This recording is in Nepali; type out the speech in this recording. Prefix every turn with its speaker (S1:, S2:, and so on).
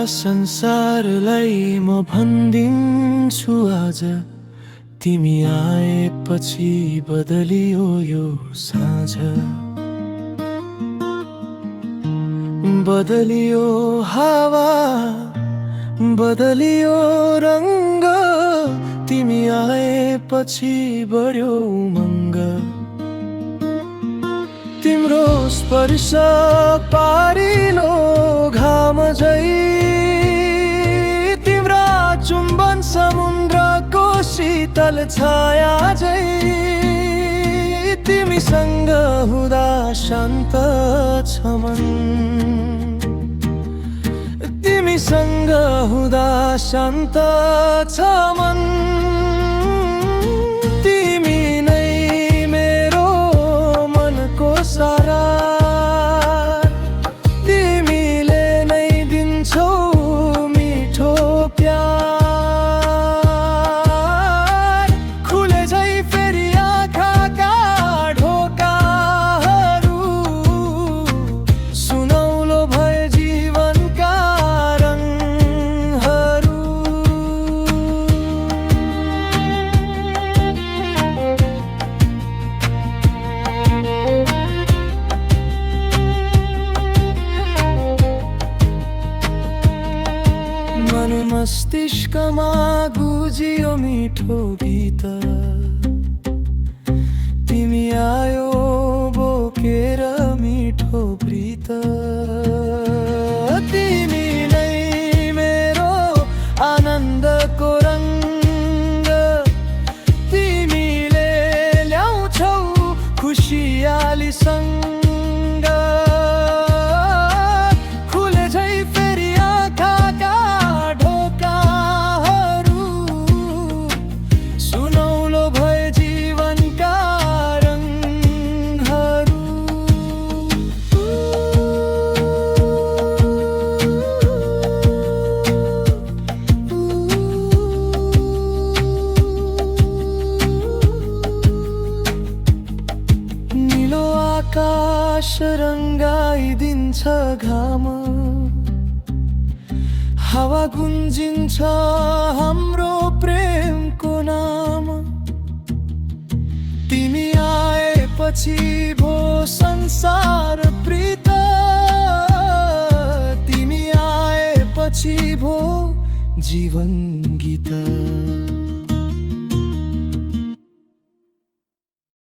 S1: संसारलाई म भन्दिन्छु आज, तिमी आएपछि बदलियो यो साँझ। बदलियो हावा, बदलियो रङ्ग, तिमी आएपछि बढ्यो उमङ्ग। तिम्रो स्पर्श पारिलो घाम झै, तिम्रा चुम्बन समुद्रको शीतल छाया झै। तिमीसँग हुँदा शान्त छ मन, तिमीसँग हुँदा शान्त छ मन। तिमी नै मेरो मनको सारा, तिमीले नै दिन्छौ मिठो प्यार। खुले झै फेरि आँखाका ढोकाहरू, सुनौलो भए जीवनका रङहरू। मन मस्तिष्कमा गुजियो मिठो गीत, तिमी आयो बोकेर मिठो प्रीत। तिमी नै मेरो आनन्दको रङ्ग, तिमीले ल्याउँछौ खुसियालीसँग। खुले झै फेरि आँखाका ढोकाहरू, सुनौलो भए जीवनका रङहरू। नीलो आकाश रङ्गाइदिन्छ घाम, हावा गुन्जिन्छ हाम्रो प्रेमको नाम। तिमी आएपछि भो संसार प्रीत, तिमी आएपछि भो जीवन गीत।